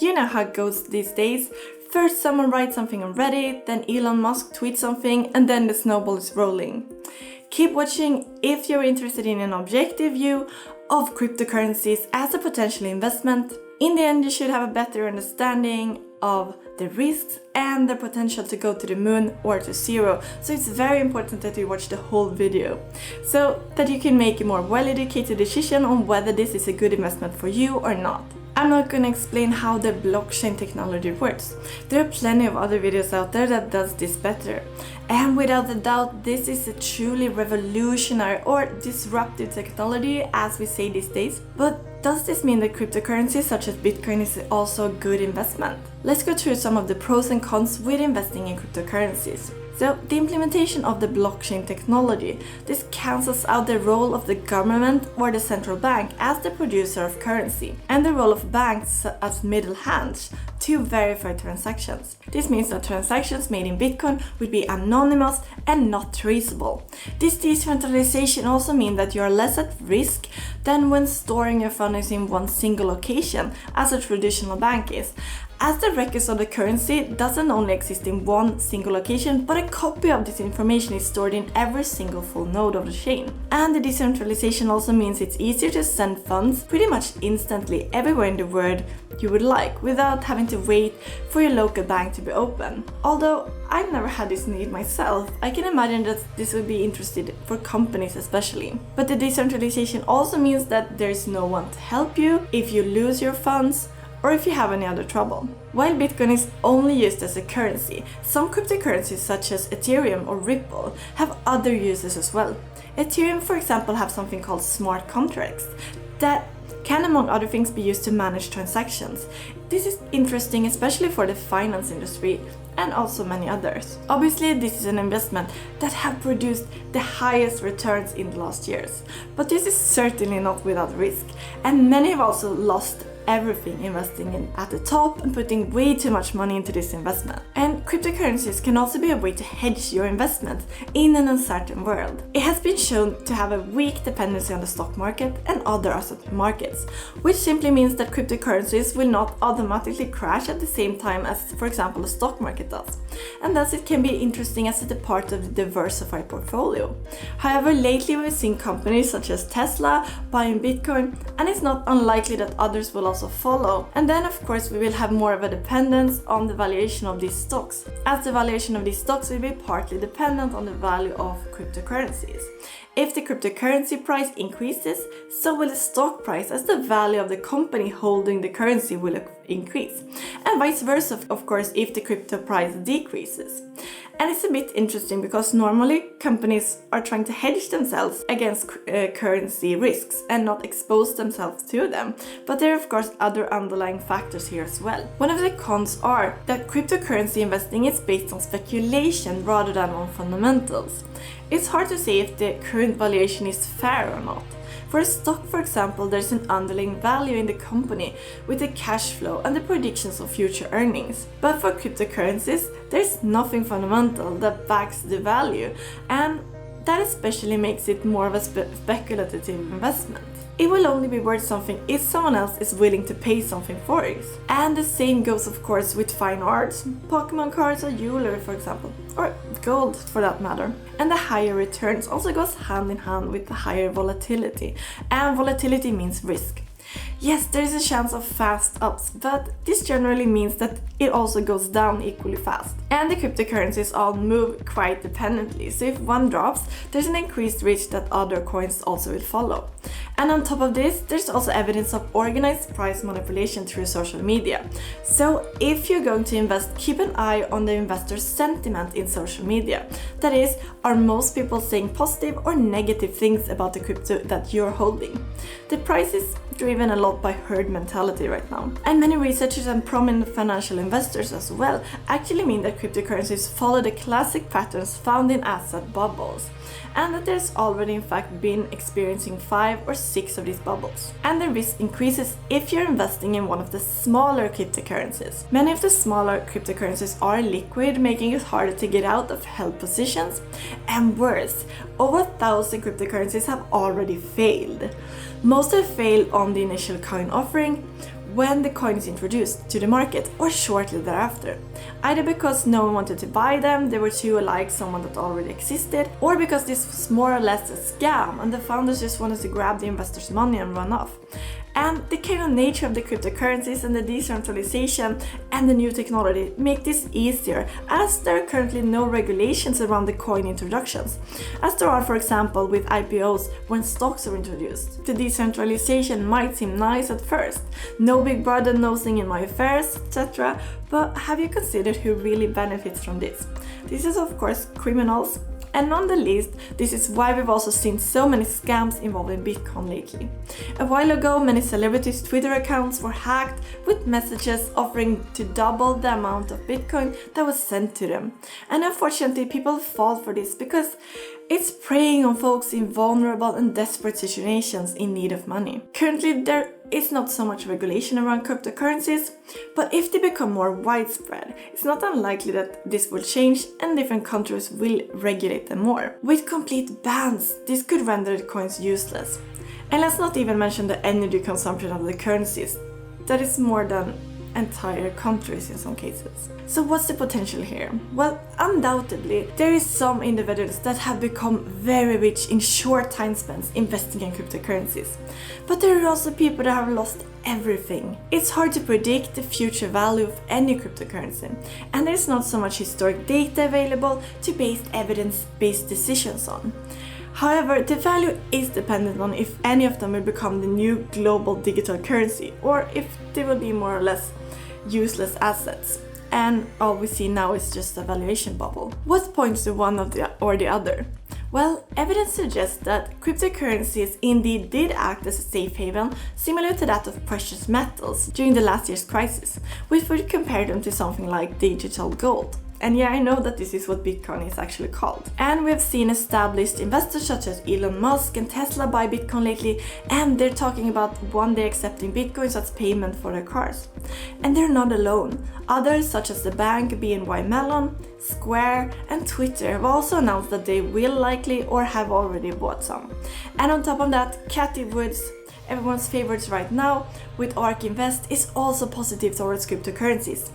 You know how it goes these days. First someone writes something on Reddit, then Elon Musk tweets something, and then the snowball is rolling. Keep watching if you're interested in an objective view of cryptocurrencies as a potential investment. In the end, you should have a better understanding of the risks and the potential to go to the moon or to zero. So it's very important that you watch the whole video so that you can make a more well-educated decision on whether this is a good investment for you or not. I'm not going to explain how the blockchain technology works. There are plenty of other videos out there that does this better. And without a doubt, this is a truly revolutionary or disruptive technology, as we say these days. But does this mean that cryptocurrencies such as Bitcoin is also a good investment? Let's go through some of the pros and cons with investing in cryptocurrencies. So, the implementation of the blockchain technology, this cancels out the role of the government or the central bank as the producer of currency, and the role of banks as middle hands to verify transactions. This means that transactions made in Bitcoin will be anonymous and not traceable. This decentralization also means that you are less at risk than when storing your funds in one single location, as a traditional bank is, as the records of the currency doesn't only exist in one single location, but a copy of this information is stored in every single full node of the chain. And the decentralization also means it's easier to send funds pretty much instantly everywhere in the world you would like, without having to wait for your local bank to be open. Although I've never had this need myself, I can imagine that this would be interesting for companies especially. But the decentralization also means that there's no one to help you if you lose your funds or if you have any other trouble. While Bitcoin is only used as a currency, some cryptocurrencies such as Ethereum or Ripple have other uses as well. Ethereum, for example, have something called smart contracts that can, among other things, be used to manage transactions. This is interesting, especially for the finance industry and also many others. Obviously, this is an investment that have produced the highest returns in the last years, but this is certainly not without risk, and many have also lost everything investing in at the top and putting way too much money into this investment. And cryptocurrencies can also be a way to hedge your investment in an uncertain world. It has been shown to have a weak dependency on the stock market and other asset markets, which simply means that cryptocurrencies will not automatically crash at the same time as, for example, the stock market does. And thus it can be interesting as a part of the diversified portfolio. However, lately we've seen companies such as Tesla buying Bitcoin, and it's not unlikely that others will also follow. And then of course we will have more of a dependence on the valuation of these stocks, as the valuation of these stocks will be partly dependent on the value of cryptocurrencies. If the cryptocurrency price increases, so will the stock price, as the value of the company holding the currency will increase. And vice versa, of course, if the crypto price decreases. And it's a bit interesting because normally companies are trying to hedge themselves against currency risks and not expose themselves to them. But there are of course other underlying factors here as well. One of the cons are that cryptocurrency investing is based on speculation rather than on fundamentals. It's hard to say if the current valuation is fair or not. For a stock, for example, there's an underlying value in the company with the cash flow and the predictions of future earnings. But for cryptocurrencies, there's nothing fundamental that backs the value, and that especially makes it more of a speculative investment. It will only be worth something if someone else is willing to pay something for it. And the same goes of course with fine arts, Pokemon cards or jewelry for example, or gold for that matter. And the higher returns also goes hand in hand with the higher volatility, and volatility means risk. Yes, there is a chance of fast ups, but this generally means that it also goes down equally fast. And the cryptocurrencies all move quite dependently, so if one drops, there's an increased risk that other coins also will follow. And on top of this, there's also evidence of organized price manipulation through social media. So if you're going to invest, keep an eye on the investor sentiment in social media. That is, are most people saying positive or negative things about the crypto that you're holding? The price is driven a lot by herd mentality right now. And many researchers and prominent financial investors as well actually mean that cryptocurrencies follow the classic patterns found in asset bubbles, and that there's already in fact been experiencing 5 or 6 of these bubbles. And the risk increases if you're investing in one of the smaller cryptocurrencies. Many of the smaller cryptocurrencies are liquid, making it harder to get out of held positions. And worse, over 1,000 cryptocurrencies have already failed. Most have failed on the initial coin offering, when the coin is introduced to the market or shortly thereafter, either because no one wanted to buy them, they were too alike someone that already existed, or because this was more or less a scam and the founders just wanted to grab the investors' money and run off. And the kind of nature of the cryptocurrencies and the decentralization and the new technology make this easier, as there are currently no regulations around the coin introductions, as there are, for example, with IPOs when stocks are introduced. The decentralization might seem nice at first, no big brother nosing in my affairs, etc., but have you considered who really benefits from this? This is of course criminals. And not the least, this is why we've also seen so many scams involving Bitcoin lately. A while ago, many celebrities' Twitter accounts were hacked with messages offering to double the amount of Bitcoin that was sent to them. And unfortunately, people fall for this because it's preying on folks in vulnerable and desperate situations in need of money. Currently, there is not so much regulation around cryptocurrencies, but if they become more widespread, it's not unlikely that this will change and different countries will regulate them more. With complete bans, this could render the coins useless. And let's not even mention the energy consumption of the currencies. That is more than entire countries in some cases. So what's the potential here? Well, undoubtedly, there is some individuals that have become very rich in short time spans investing in cryptocurrencies. But there are also people that have lost everything. It's hard to predict the future value of any cryptocurrency, and there's not so much historic data available to base evidence-based decisions on. However, the value is dependent on if any of them will become the new global digital currency, or if they will be more or less useless assets. And all we see now is just a valuation bubble. What points to one or the other? Well, evidence suggests that cryptocurrencies indeed did act as a safe haven, similar to that of precious metals during the last year's crisis, which would compare them to something like digital gold. And yeah, I know that this is what Bitcoin is actually called. And we've seen established investors such as Elon Musk and Tesla buy Bitcoin lately, and they're talking about one day accepting Bitcoins as payment for their cars. And they're not alone. Others, such as the bank BNY Mellon, Square, and Twitter have also announced that they will likely or have already bought some. And on top of that, Cathie Woods, everyone's favorites right now, with ARK Invest, is also positive towards cryptocurrencies.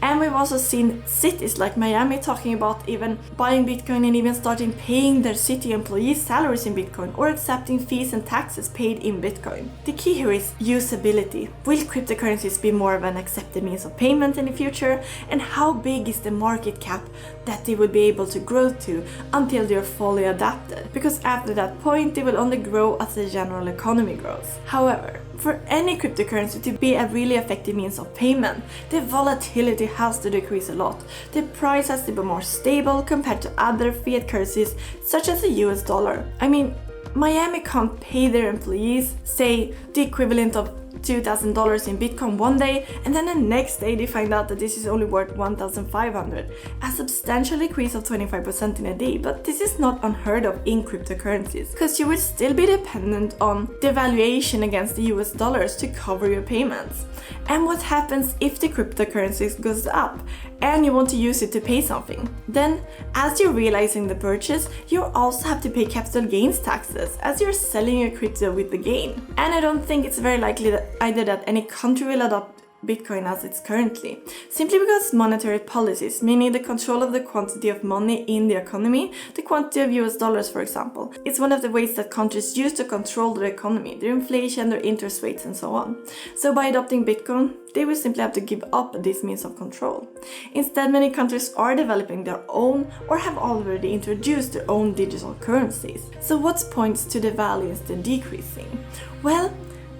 And we've also seen cities like Miami talking about even buying Bitcoin and even starting paying their city employees salaries in Bitcoin or accepting fees and taxes paid in Bitcoin. The key here is usability. Will cryptocurrencies be more of an accepted means of payment in the future? And how big is the market cap that they will be able to grow to until they're fully adapted? Because after that point, they will only grow as the general economy grows. However, for any cryptocurrency to be a really effective means of payment, the volatility has to decrease a lot. The price has to be more stable compared to other fiat currencies such as the US dollar. I mean, Miami can't pay their employees, say, the equivalent of $2,000 in Bitcoin one day, and then the next day they find out that this is only worth $1,500, a substantial decrease of 25% in a day. But this is not unheard of in cryptocurrencies, because you will still be dependent on the valuation against the US dollars to cover your payments. And what happens if the cryptocurrencies goes up and you want to use it to pay something? Then, as you're realizing the purchase, you also have to pay capital gains taxes as you're selling your crypto with the gain. And I don't think it's very likely that either that any country will adopt Bitcoin as it's currently, simply because monetary policies, meaning the control of the quantity of money in the economy, the quantity of US dollars for example, is one of the ways that countries use to control their economy, their inflation, their interest rates and so on. So by adopting Bitcoin, they will simply have to give up this means of control. Instead, many countries are developing their own or have already introduced their own digital currencies. So what points to the value instead decreasing? Well,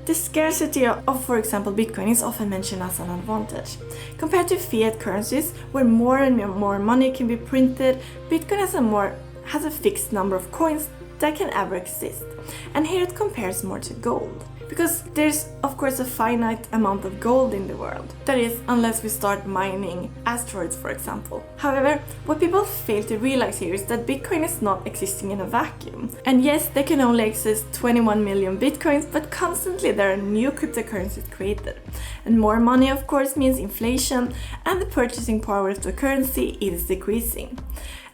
the scarcity of, for example, Bitcoin is often mentioned as an advantage. Compared to fiat currencies, where more and more money can be printed, Bitcoin has a fixed number of coins that can ever exist. And here it compares more to gold. Because there's, of course, a finite amount of gold in the world. That is, unless we start mining asteroids, for example. However, what people fail to realize here is that Bitcoin is not existing in a vacuum. And yes, there can only exist 21 million Bitcoins, but constantly there are new cryptocurrencies created. And more money, of course, means inflation, and the purchasing power of the currency is decreasing.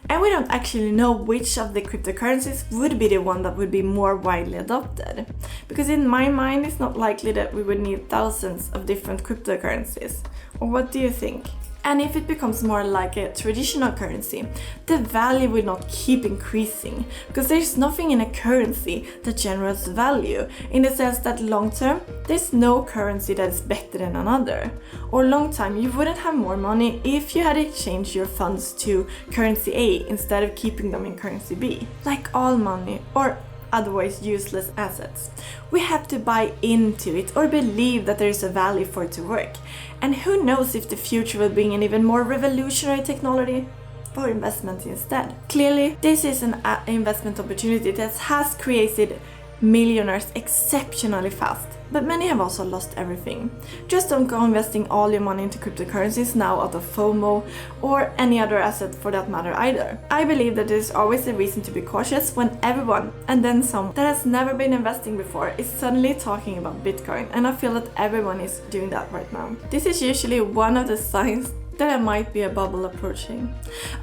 And we don't actually know which of the cryptocurrencies would be the one that would be more widely adopted. Because in my mind, it's not likely that we would need thousands of different cryptocurrencies. Or what do you think? And if it becomes more like a traditional currency, the value will not keep increasing, because there's nothing in a currency that generates value, in the sense that long term, there's no currency that is better than another. Or long time, you wouldn't have more money if you had exchanged your funds to currency A instead of keeping them in currency B. Like all money, or otherwise useless assets, we have to buy into it or believe that there is a value for it to work. And who knows if the future will bring an even more revolutionary technology for investment instead. Clearly, this is an investment opportunity that has created millionaires exceptionally fast, but many have also lost everything. Just don't go investing all your money into cryptocurrencies now out of FOMO or any other asset for that matter either. I believe that there's always a reason to be cautious when everyone, and then some, that has never been investing before is suddenly talking about Bitcoin, and I feel that everyone is doing that right now. This is usually one of the signs that there might be a bubble approaching.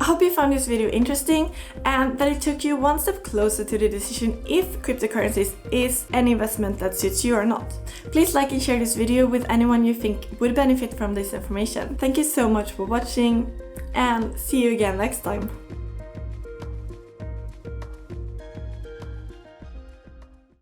I hope you found this video interesting and that it took you one step closer to the decision if cryptocurrencies is an investment that suits you or not. Please like and share this video with anyone you think would benefit from this information. Thank you so much for watching and see you again next time.